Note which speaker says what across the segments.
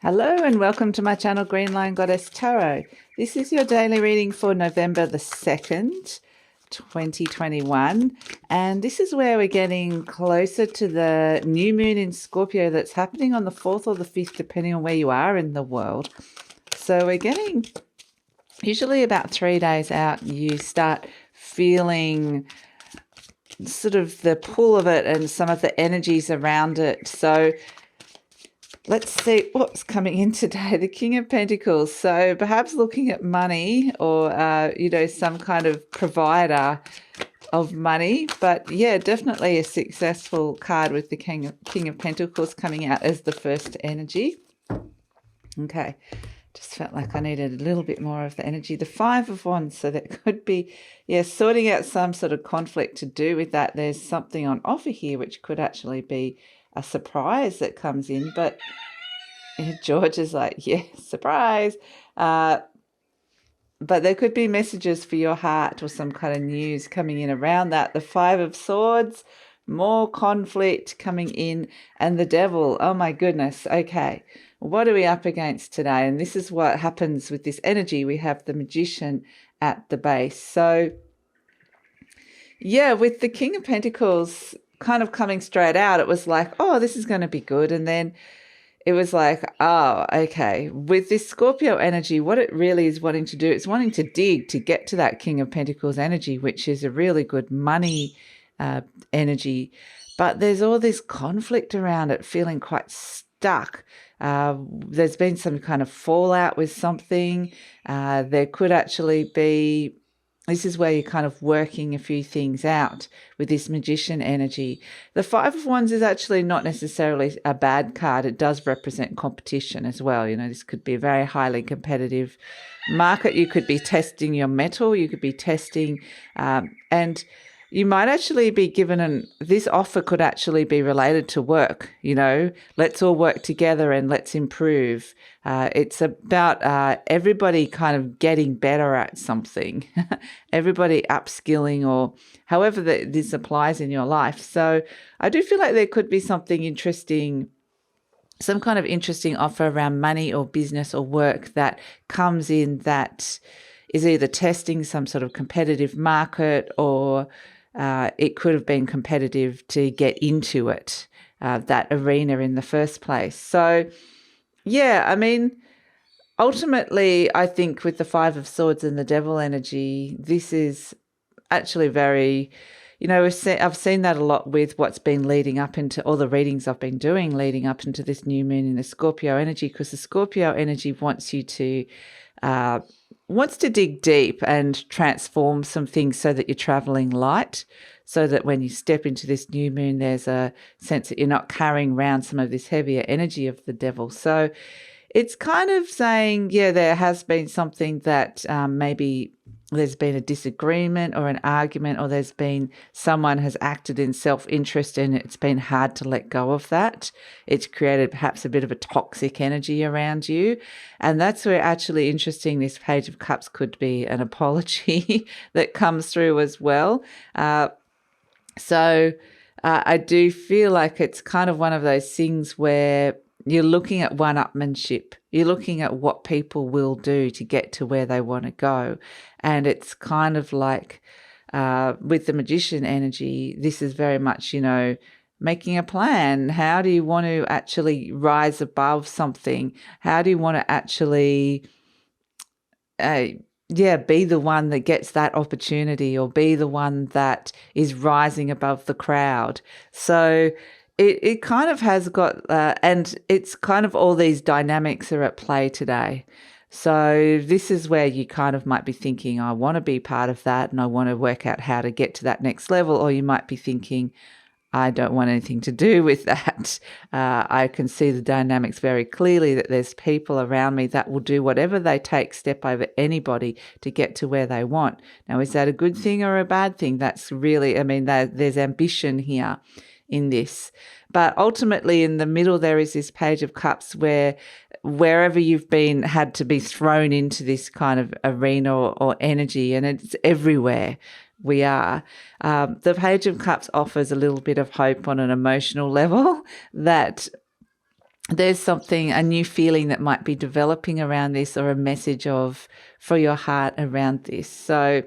Speaker 1: Hello and welcome to my channel GreenLion Goddess Tarot. This is your daily reading for November the 2nd, 2021. And this is where we're getting closer to the new moon in Scorpio that's happening on the 4th or the 5th, depending on where you are in the world. So we're getting usually about 3 days out, you start feeling sort of the pull of it and some of the energies around it. So let's see what's coming in today. The King of Pentacles. So perhaps looking at money or, some kind of provider of money. But yeah, definitely a successful card with the King of Pentacles coming out as the first energy. Okay. Just felt like I needed a little bit more of the energy. The Five of Wands. So that could be, sorting out some sort of conflict to do with that. There's something on offer here which could actually be a surprise that comes in, but George is like, surprise. But there could be messages for your heart or some kind of news coming in around that. The Five of Swords, more conflict coming in, and the Devil. Oh my goodness. Okay. What are we up against today? And this is what happens with this energy. We have the Magician at the base. So with the King of Pentacles kind of coming straight out, it was like, oh, this is going to be good. And then it was like, oh, okay. With this Scorpio energy, what it really is wanting to do, it's wanting to dig to get to that King of Pentacles energy, which is a really good money energy. But there's all this conflict around it, feeling quite stuck. There's been some kind of fallout with something. There could actually be, this is where you're kind of working a few things out with this Magician energy. The Five of Wands is actually not necessarily a bad card. It does represent competition as well. This could be a very highly competitive market. You could be testing your mettle. You could be testing, and you might actually be given this offer could actually be related to work. Let's all work together and let's improve. It's about everybody kind of getting better at something, everybody upskilling, or however this applies in your life. So I do feel like there could be something interesting, some kind of interesting offer around money or business or work that comes in that is either testing some sort of competitive market, or it could have been competitive to get into it, that arena in the first place. So, ultimately, I think with the Five of Swords and the Devil energy, this is actually very, I've seen that a lot with what's been leading up into all the readings I've been doing leading up into this new moon in the Scorpio energy, because the Scorpio energy wants to dig deep and transform some things so that you're traveling light, so that when you step into this new moon, there's a sense that you're not carrying around some of this heavier energy of the Devil. So it's kind of saying, there has been something that maybe there's been a disagreement or an argument, or there's been someone has acted in self-interest and it's been hard to let go of that. It's created perhaps a bit of a toxic energy around you. And that's where actually interesting, this Page of Cups could be an apology that comes through as well. So I do feel like it's kind of one of those things where you're looking at one-upmanship. You're looking at what people will do to get to where they want to go. And it's kind of like with the Magician energy, this is very much, making a plan. How do you want to actually rise above something? How do you want to actually, be the one that gets that opportunity, or be the one that is rising above the crowd? So it kind of has got, and it's kind of all these dynamics are at play today. So this is where you kind of might be thinking, I want to be part of that and I want to work out how to get to that next level. Or you might be thinking, I don't want anything to do with that. I can see the dynamics very clearly, that there's people around me that will do whatever they take, step over anybody to get to where they want. Now, is that a good thing or a bad thing? That's really, there's ambition here in this. But ultimately in the middle there is this Page of Cups where wherever you've been had to be thrown into this kind of arena or energy, and it's everywhere we are. The Page of Cups offers a little bit of hope on an emotional level that there's something, a new feeling that might be developing around this, or a message for your heart around this. So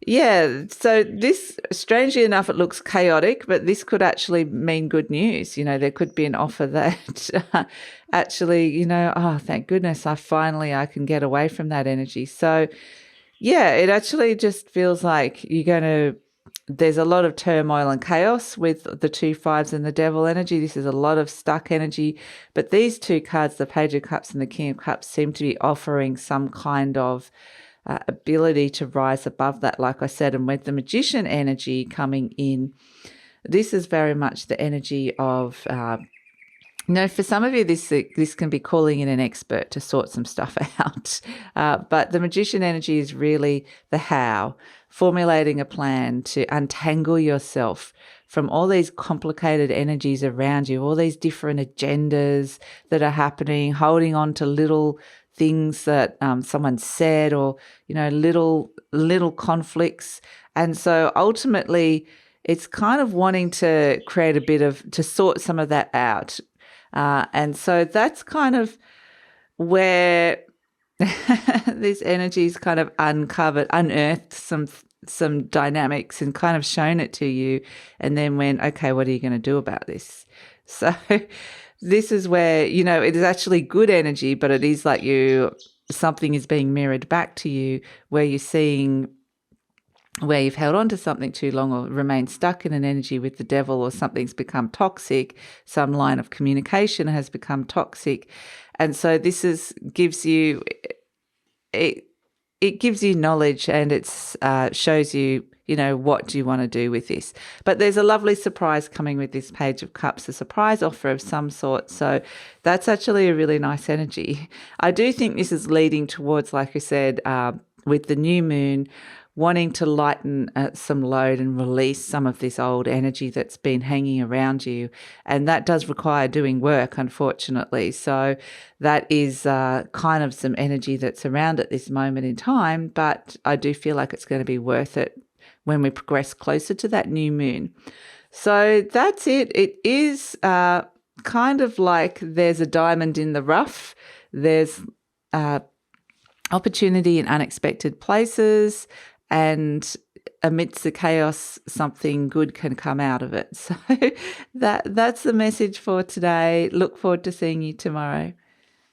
Speaker 1: yeah, so this, strangely enough, it looks chaotic, but this could actually mean good news. There could be an offer that actually, oh, thank goodness, I can get away from that energy. So yeah, it actually just feels like there's a lot of turmoil and chaos with the 2 5s and the devil energy. This is a lot of stuck energy. But these two cards, the Page of Cups and the King of Cups, seem to be offering some kind of ability to rise above that, like I said. And with the Magician energy coming in, this is very much the energy of for some of you, this can be calling in an expert to sort some stuff out. But the Magician energy is really the how, formulating a plan to untangle yourself from all these complicated energies around you, all these different agendas that are happening, holding on to little things that someone said, or little conflicts. And so ultimately, it's kind of wanting to create to sort some of that out. And so that's kind of where these energies kind of unearthed some dynamics and kind of shown it to you, and then went, okay, what are you going to do about this? So this is where, it is actually good energy, but it is like something is being mirrored back to you, where you're seeing where you've held on to something too long, or remained stuck in an energy with the devil, or something's become toxic, some line of communication has become toxic. And so this gives you knowledge, and it's shows you, what do you want to do with this. But there's a lovely surprise coming with this Page of Cups, a surprise offer of some sort. So that's actually a really nice energy. I do think this is leading towards, like I said, with the new moon, wanting to lighten some load and release some of this old energy that's been hanging around you. And that does require doing work, unfortunately. So that is kind of some energy that's around at this moment in time, but I do feel like it's going to be worth it when we progress closer to that new moon. So that's it. It is kind of like there's a diamond in the rough. There's opportunity in unexpected places, and amidst the chaos, something good can come out of it. So that's the message for today. Look forward to seeing you tomorrow.